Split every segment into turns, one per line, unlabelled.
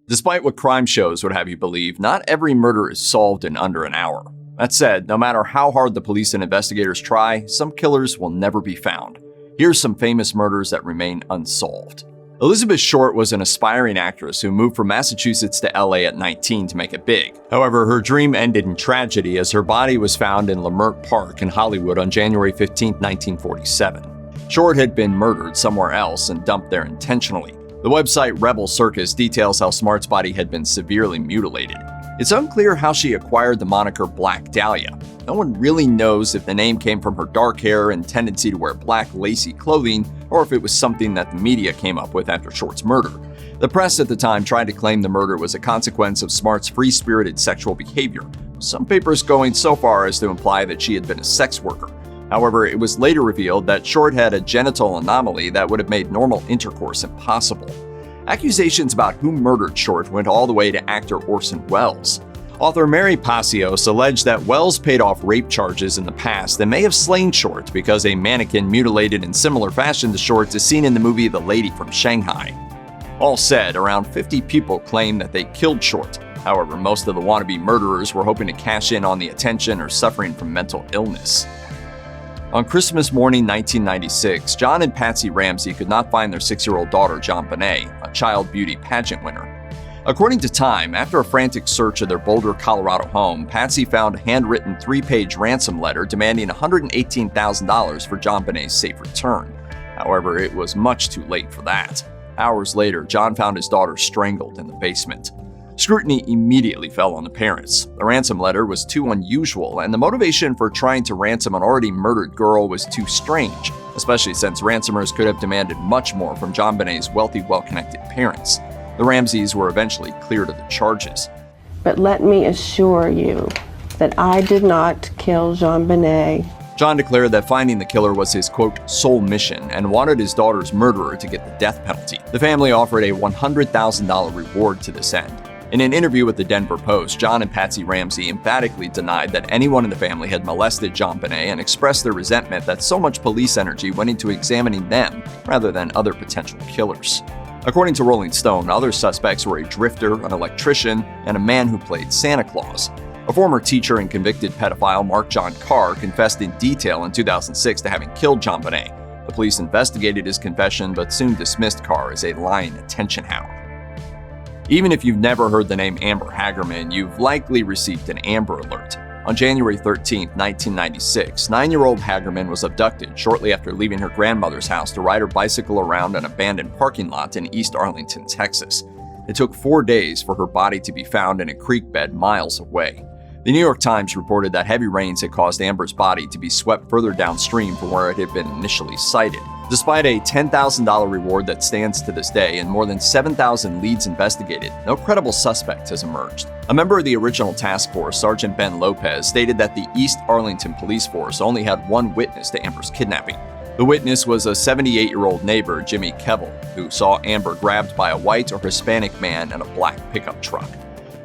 Despite what crime shows would have you believe, not every murder is solved in under an hour. That said, no matter how hard the police and investigators try, some killers will never be found. Here's some famous murders that remain unsolved. Elizabeth Short was an aspiring actress who moved from Massachusetts to LA at 19 to make it big. However, her dream ended in tragedy as her body was found in Leimert Park in Hollywood on January 15, 1947. Short had been murdered somewhere else and dumped there intentionally. The website Rebel Circus details how Smart's body had been severely mutilated. It's unclear how she acquired the moniker Black Dahlia. No one really knows if the name came from her dark hair and tendency to wear black lacy clothing, or if it was something that the media came up with after Short's murder. The press at the time tried to claim the murder was a consequence of Smart's free-spirited sexual behavior, some papers going so far as to imply that she had been a sex worker. However, it was later revealed that Short had a genital anomaly that would have made normal intercourse impossible. Accusations about who murdered Short went all the way to actor Orson Welles. Author Mary Passios alleged that Welles paid off rape charges in the past and may have slain Short because a mannequin mutilated in similar fashion to Short's is seen in the movie The Lady from Shanghai. All said, around 50 people claim that they killed Short. However, most of the wannabe murderers were hoping to cash in on the attention or suffering from mental illness. On Christmas morning 1996, John and Patsy Ramsey could not find their 6-year-old daughter, JonBenet, a child beauty pageant winner. According to Time, after a frantic search of their Boulder, Colorado home, Patsy found a handwritten 3-page ransom letter demanding $118,000 for JonBenet's safe return. However, it was much too late for that. Hours later, John found his daughter strangled in the basement. Scrutiny immediately fell on the parents. The ransom letter was too unusual, and the motivation for trying to ransom an already murdered girl was too strange, especially since ransomers could have demanded much more from JonBenet's wealthy, well-connected parents. The Ramseys were eventually cleared of the charges.
But let me assure you that I did not kill JonBenet.
John declared that finding the killer was his, quote, sole mission and wanted his daughter's murderer to get the death penalty. The family offered a $100,000 reward to this end. In an interview with the Denver Post, John and Patsy Ramsey emphatically denied that anyone in the family had molested JonBenet and expressed their resentment that so much police energy went into examining them rather than other potential killers. According to Rolling Stone, other suspects were a drifter, an electrician, and a man who played Santa Claus. A former teacher and convicted pedophile, Mark John Carr, confessed in detail in 2006 to having killed JonBenet. The police investigated his confession but soon dismissed Carr as a lying attention hound. Even if you've never heard the name Amber Hagerman, you've likely received an Amber Alert. On January 13, 1996, 9-year-old Hagerman was abducted shortly after leaving her grandmother's house to ride her bicycle around an abandoned parking lot in East Arlington, Texas. It took 4 days for her body to be found in a creek bed miles away. The New York Times reported that heavy rains had caused Amber's body to be swept further downstream from where it had been initially sighted. Despite a $10,000 reward that stands to this day and more than 7,000 leads investigated, no credible suspect has emerged. A member of the original task force, Sergeant Ben Lopez, stated that the East Arlington police force only had one witness to Amber's kidnapping. The witness was a 78-year-old neighbor, Jimmy Kevel, who saw Amber grabbed by a white or Hispanic man in a black pickup truck.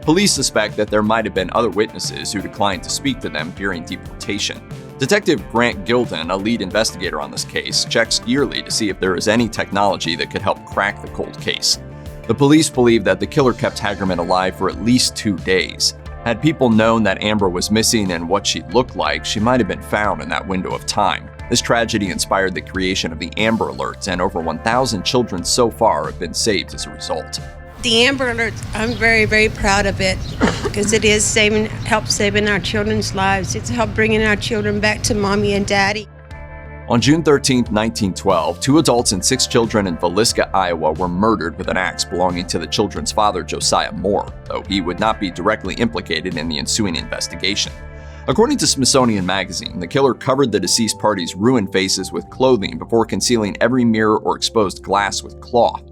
Police suspect that there might have been other witnesses who declined to speak to them during deportation. Detective Grant Gilden, a lead investigator on this case, checks yearly to see if there is any technology that could help crack the cold case. The police believe that the killer kept Hagerman alive for at least 2 days. Had people known that Amber was missing and what she looked like, she might have been found in that window of time. This tragedy inspired the creation of the Amber Alert, and over 1,000 children so far have been saved as a result.
The Amber Alert, I'm very, very proud of it because it is help saving our children's lives. It's helped bringing our children back to mommy and daddy.
On June 13, 1912, 2 adults and 6 children in Villisca, Iowa were murdered with an axe belonging to the children's father, Josiah Moore, though he would not be directly implicated in the ensuing investigation. According to Smithsonian Magazine, the killer covered the deceased party's ruined faces with clothing before concealing every mirror or exposed glass with cloth.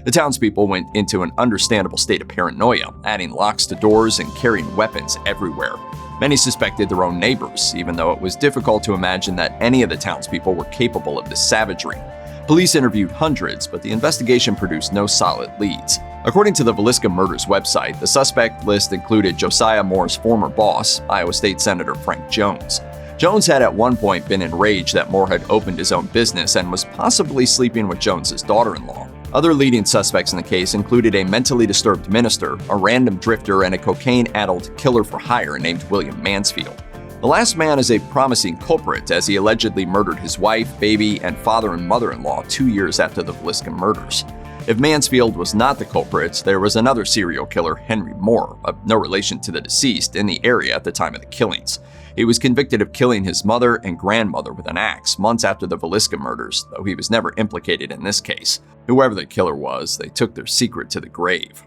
The townspeople went into an understandable state of paranoia, adding locks to doors and carrying weapons everywhere. Many suspected their own neighbors, even though it was difficult to imagine that any of the townspeople were capable of this savagery. Police interviewed hundreds, but the investigation produced no solid leads. According to the Villisca Murders website, the suspect list included Josiah Moore's former boss, Iowa State Senator Frank Jones. Jones had at one point been enraged that Moore had opened his own business and was possibly sleeping with Jones's daughter-in-law. Other leading suspects in the case included a mentally disturbed minister, a random drifter, and a cocaine-addled killer for hire named William Mansfield. The last man is a promising culprit, as he allegedly murdered his wife, baby, and father and mother-in-law 2 years after the Villisca murders. If Mansfield was not the culprit, there was another serial killer, Henry Moore, of no relation to the deceased, in the area at the time of the killings. He was convicted of killing his mother and grandmother with an axe months after the Villisca murders, though he was never implicated in this case. Whoever the killer was, they took their secret to the grave.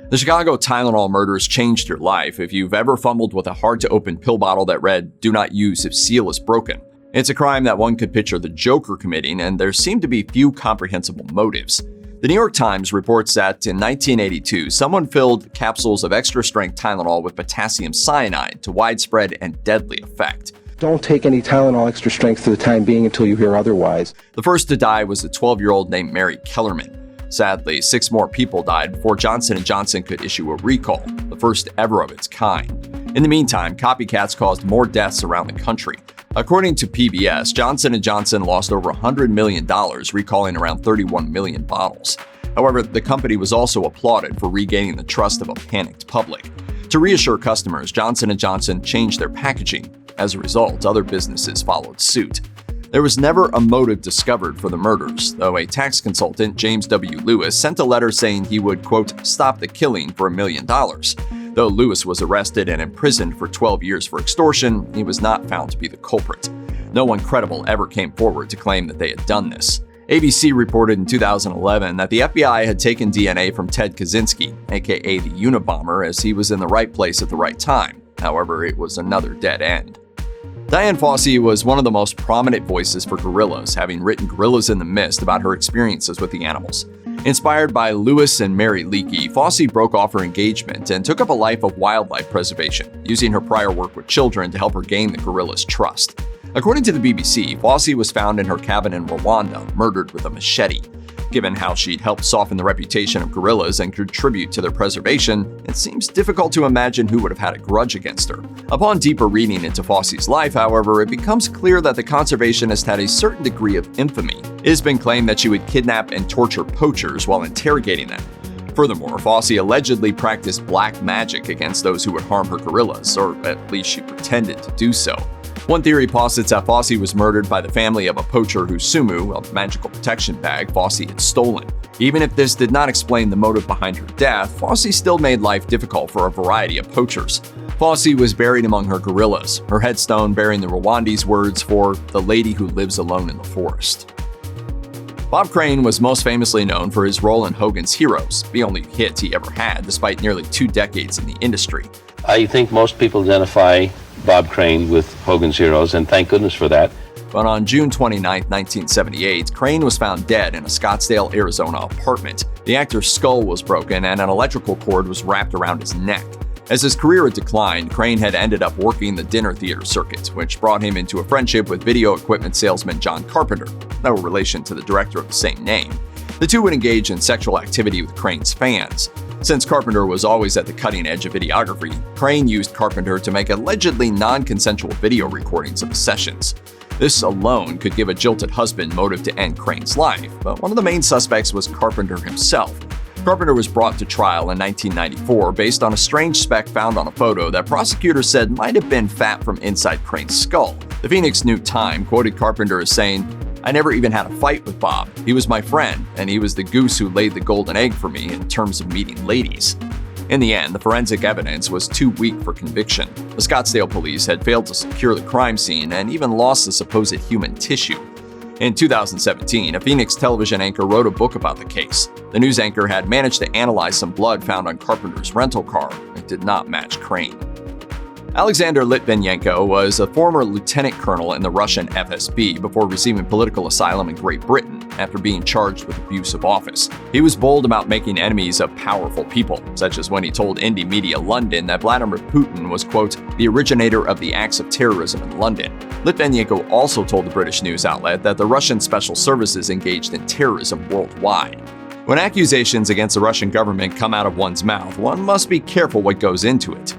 The Chicago Tylenol murders changed your life if you've ever fumbled with a hard-to-open pill bottle that read, "Do not use if seal is broken." It's a crime that one could picture the Joker committing, and there seem to be few comprehensible motives. The New York Times reports that in 1982, someone filled capsules of extra-strength Tylenol with potassium cyanide to widespread and deadly effect.
Don't take any Tylenol extra strength for the time being until you hear otherwise.
The first to die was a 12-year-old named Mary Kellerman. Sadly, 6 more people died before Johnson & Johnson could issue a recall, the first ever of its kind. In the meantime, copycats caused more deaths around the country. According to PBS, Johnson & Johnson lost over $100 million recalling around 31 million bottles. However, the company was also applauded for regaining the trust of a panicked public. To reassure customers, Johnson & Johnson changed their packaging. As a result, other businesses followed suit. There was never a motive discovered for the murders, though a tax consultant, James W. Lewis, sent a letter saying he would, quote, "stop the killing for $1 million. Though Lewis was arrested and imprisoned for 12 years for extortion, he was not found to be the culprit. No one credible ever came forward to claim that they had done this. ABC reported in 2011 that the FBI had taken DNA from Ted Kaczynski, aka the Unabomber, as he was in the right place at the right time. However, it was another dead end. Dian Fossey was one of the most prominent voices for gorillas, having written Gorillas in the Mist about her experiences with the animals. Inspired by Lewis and Mary Leakey, Fossey broke off her engagement and took up a life of wildlife preservation, using her prior work with children to help her gain the gorillas' trust. According to the BBC, Fossey was found in her cabin in Rwanda, murdered with a machete. Given how she'd helped soften the reputation of gorillas and contribute to their preservation, it seems difficult to imagine who would have had a grudge against her. Upon deeper reading into Fossey's life, however, it becomes clear that the conservationist had a certain degree of infamy. It has been claimed that she would kidnap and torture poachers while interrogating them. Furthermore, Fossey allegedly practiced black magic against those who would harm her gorillas, or at least she pretended to do so. One theory posits that Fossey was murdered by the family of a poacher whose sumu, a magical protection bag, Fossey had stolen. Even if this did not explain the motive behind her death, Fossey still made life difficult for a variety of poachers. Fossey was buried among her gorillas, her headstone bearing the Rwandese words for "the lady who lives alone in the forest." Bob Crane was most famously known for his role in Hogan's Heroes, the only hit he ever had despite nearly 2 decades in the industry.
I think most people identify Bob Crane with Hogan's Heroes, and thank goodness for that.
But on June 29, 1978, Crane was found dead in a Scottsdale, Arizona apartment. The actor's skull was broken and an electrical cord was wrapped around his neck. As his career had declined, Crane had ended up working the dinner theater circuit, which brought him into a friendship with video equipment salesman John Carpenter, no relation to the director of the same name. The two would engage in sexual activity with Crane's fans. Since Carpenter was always at the cutting edge of videography, Crane used Carpenter to make allegedly non-consensual video recordings of the sessions. This alone could give a jilted husband motive to end Crane's life, but one of the main suspects was Carpenter himself. Carpenter was brought to trial in 1994 based on a strange speck found on a photo that prosecutors said might have been fat from inside Crane's skull. The Phoenix New Times quoted Carpenter as saying, "I never even had a fight with Bob. He was my friend, and he was the goose who laid the golden egg for me in terms of meeting ladies." In the end, the forensic evidence was too weak for conviction. The Scottsdale police had failed to secure the crime scene and even lost the supposed human tissue. In 2017, a Phoenix television anchor wrote a book about the case. The news anchor had managed to analyze some blood found on Carpenter's rental car. It did not match Crane. Alexander Litvinenko was a former lieutenant colonel in the Russian FSB before receiving political asylum in Great Britain after being charged with abuse of office. He was bold about making enemies of powerful people, such as when he told indie media London that Vladimir Putin was, quote, "the originator of the acts of terrorism in London." Litvinenko also told the British news outlet that the Russian special services engaged in terrorism worldwide. When accusations against the Russian government come out of one's mouth, one must be careful what goes into it.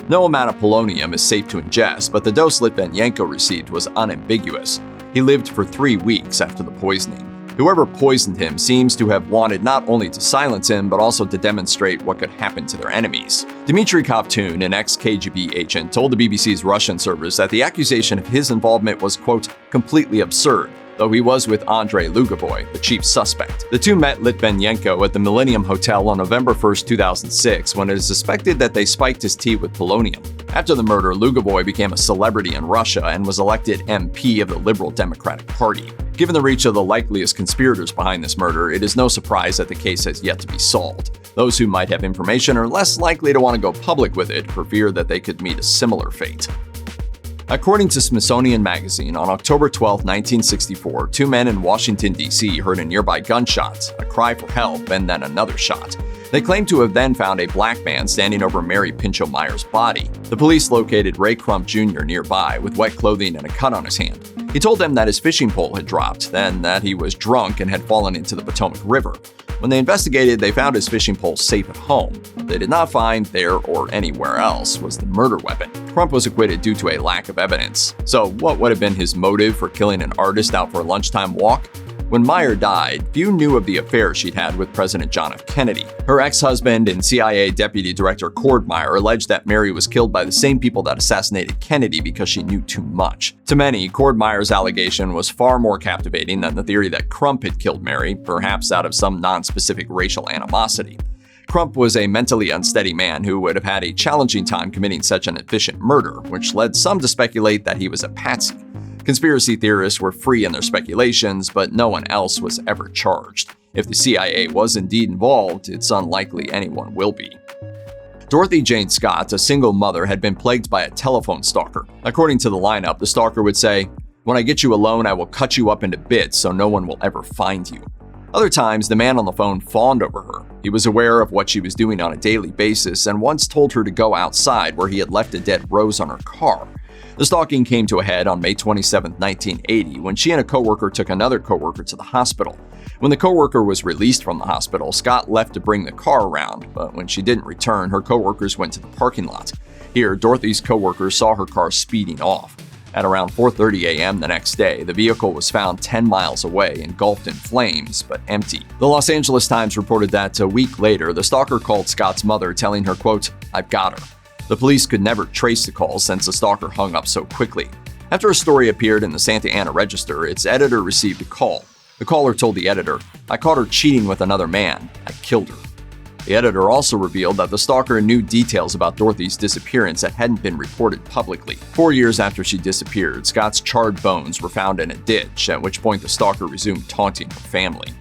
No amount of polonium is safe to ingest, but the dose Litvinenko received was unambiguous. He lived for 3 weeks after the poisoning. Whoever poisoned him seems to have wanted not only to silence him, but also to demonstrate what could happen to their enemies. Dmitry Kovtun, an ex-KGB agent, told the BBC's Russian service that the accusation of his involvement was, quote, completely absurd, though he was with Andrei Lugovoy, the chief suspect. The two met Litvinenko at the Millennium Hotel on November 1, 2006, when it is suspected that they spiked his tea with polonium. After the murder, Lugovoy became a celebrity in Russia and was elected MP of the Liberal Democratic Party. Given the reach of the likeliest conspirators behind this murder, it is no surprise that the case has yet to be solved. Those who might have information are less likely to want to go public with it for fear that they could meet a similar fate. According to Smithsonian Magazine, on October 12, 1964, two men in Washington, D.C. heard a nearby gunshot, a cry for help, and then another shot. They claim to have then found a black man standing over Mary Pinchot Meyer's body. The police located Ray Crump Jr. nearby with wet clothing and a cut on his hand. He told them that his fishing pole had dropped, then that he was drunk and had fallen into the Potomac River. When they investigated, they found his fishing pole safe at home. What they did not find there or anywhere else was the murder weapon. Crump was acquitted due to a lack of evidence. So what would have been his motive for killing an artist out for a lunchtime walk? When Meyer died, few knew of the affair she'd had with President John F. Kennedy. Her ex-husband and CIA Deputy Director Cord Meyer alleged that Mary was killed by the same people that assassinated Kennedy because she knew too much. To many, Cord Meyer's allegation was far more captivating than the theory that Crump had killed Mary, perhaps out of some non-specific racial animosity. Crump was a mentally unsteady man who would have had a challenging time committing such an efficient murder, which led some to speculate that he was a patsy. Conspiracy theorists were free in their speculations, but no one else was ever charged. If the CIA was indeed involved, it's unlikely anyone will be. Dorothy Jane Scott, a single mother, had been plagued by a telephone stalker. According to the lineup, the stalker would say, "When I get you alone, I will cut you up into bits so no one will ever find you." Other times, the man on the phone fawned over her. He was aware of what she was doing on a daily basis and once told her to go outside where he had left a dead rose on her car. The stalking came to a head on May 27, 1980, when she and a coworker took another coworker to the hospital. When the coworker was released from the hospital, Scott left to bring the car around, but when she didn't return, her coworkers went to the parking lot. Here, Dorothy's coworkers saw her car speeding off. At around 4:30 a.m. the next day, the vehicle was found 10 miles away, engulfed in flames, but empty. The Los Angeles Times reported that a week later, the stalker called Scott's mother, telling her, quote, "I've got her." The police could never trace the call since the stalker hung up so quickly. After a story appeared in the Santa Ana Register, its editor received a call. The caller told the editor, "I caught her cheating with another man. I killed her." The editor also revealed that the stalker knew details about Dorothy's disappearance that hadn't been reported publicly. 4 years after she disappeared, Scott's charred bones were found in a ditch, at which point the stalker resumed taunting her family.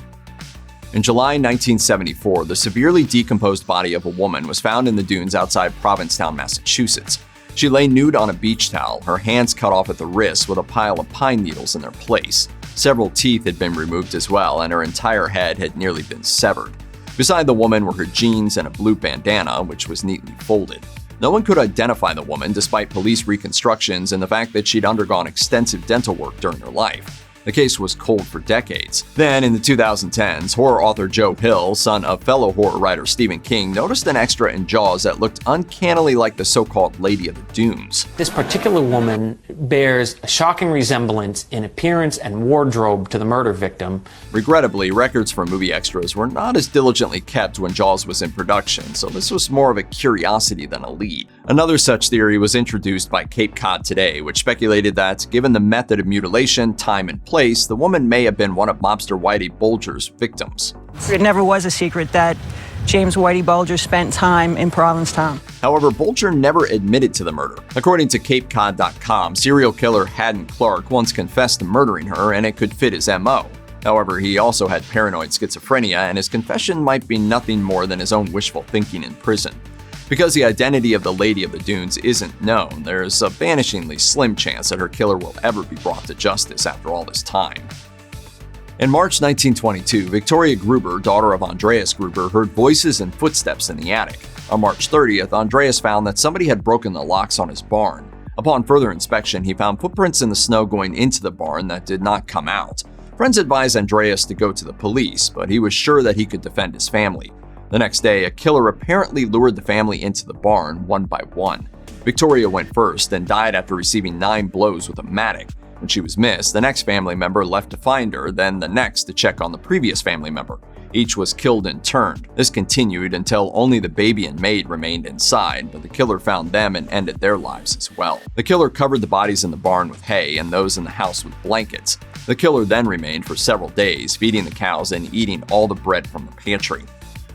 In July 1974, the severely decomposed body of a woman was found in the dunes outside Provincetown, Massachusetts. She lay nude on a beach towel, her hands cut off at the wrists with a pile of pine needles in their place. Several teeth had been removed as well, and her entire head had nearly been severed. Beside the woman were her jeans and a blue bandana, which was neatly folded. No one could identify the woman despite police reconstructions and the fact that she'd undergone extensive dental work during her life. The case was cold for decades. Then, in the 2010s, horror author Joe Hill, son of fellow horror writer Stephen King, noticed an extra in Jaws that looked uncannily like the so-called Lady of the Dunes.
This particular woman bears a shocking resemblance in appearance and wardrobe to the murder victim.
Regrettably, records for movie extras were not as diligently kept when Jaws was in production, so this was more of a curiosity than a lead. Another such theory was introduced by Cape Cod Today, which speculated that, given the method of mutilation, time, and place, the woman may have been one of mobster Whitey Bulger's victims.
It never was a secret that James Whitey Bulger spent time in Provincetown.
However, Bulger never admitted to the murder. According to CapeCod.com, serial killer Haddon Clark once confessed to murdering her, and it could fit his MO. However, he also had paranoid schizophrenia, and his confession might be nothing more than his own wishful thinking in prison. Because the identity of the Lady of the Dunes isn't known, there's a vanishingly slim chance that her killer will ever be brought to justice after all this time. In March 1922, Victoria Gruber, daughter of Andreas Gruber, heard voices and footsteps in the attic. On March 30th, Andreas found that somebody had broken the locks on his barn. Upon further inspection, he found footprints in the snow going into the barn that did not come out. Friends advised Andreas to go to the police, but he was sure that he could defend his family. The next day, a killer apparently lured the family into the barn one by one. Victoria went first and died after receiving 9 blows with a mattock. When she was missed, the next family member left to find her, then the next to check on the previous family member. Each was killed in turn. This continued until only the baby and maid remained inside, but the killer found them and ended their lives as well. The killer covered the bodies in the barn with hay and those in the house with blankets. The killer then remained for several days, feeding the cows and eating all the bread from the pantry.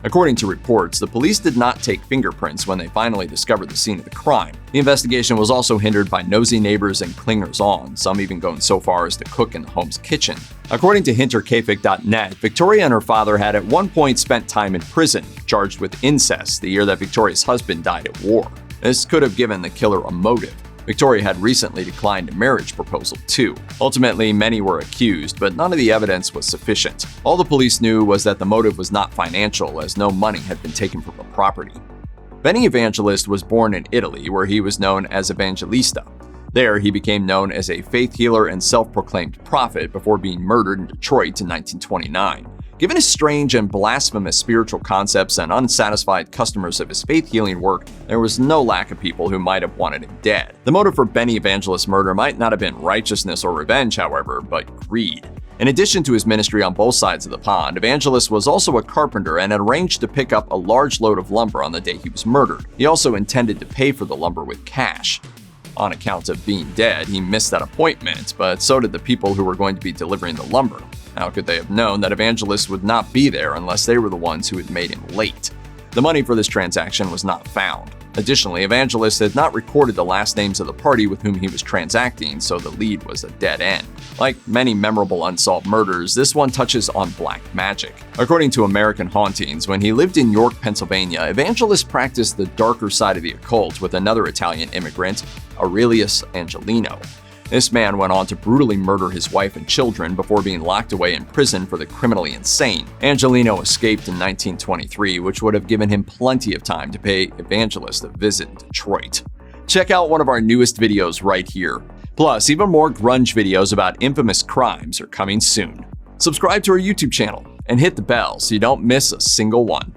According to reports, the police did not take fingerprints when they finally discovered the scene of the crime. The investigation was also hindered by nosy neighbors and clingers-on, some even going so far as to cook in the home's kitchen. According to Hinterkaifeck.net, Victoria and her father had at one point spent time in prison, charged with incest the year that Victoria's husband died at war. This could have given the killer a motive. Victoria had recently declined a marriage proposal too. Ultimately, many were accused, but none of the evidence was sufficient. All the police knew was that the motive was not financial, as no money had been taken from the property. Benny Evangelist was born in Italy, where he was known as Evangelista. There, he became known as a faith healer and self-proclaimed prophet before being murdered in Detroit in 1929. Given his strange and blasphemous spiritual concepts and unsatisfied customers of his faith-healing work, there was no lack of people who might have wanted him dead. The motive for Benny Evangelist's murder might not have been righteousness or revenge, however, but greed. In addition to his ministry on both sides of the pond, Evangelist was also a carpenter and had arranged to pick up a large load of lumber on the day he was murdered. He also intended to pay for the lumber with cash. On account of being dead, he missed that appointment, but so did the people who were going to be delivering the lumber. How could they have known that Evangelist would not be there unless they were the ones who had made him late? The money for this transaction was not found. Additionally, Evangelist had not recorded the last names of the party with whom he was transacting, so the lead was a dead end. Like many memorable unsolved murders, this one touches on black magic. According to American Hauntings, when he lived in York, Pennsylvania, Evangelist practiced the darker side of the occult with another Italian immigrant, Aurelius Angelino. This man went on to brutally murder his wife and children before being locked away in prison for the criminally insane. Angelino escaped in 1923, which would have given him plenty of time to pay Evangelist a visit in Detroit. Check out one of our newest videos right here. Plus, even more grunge videos about infamous crimes are coming soon. Subscribe to our YouTube channel and hit the bell so you don't miss a single one.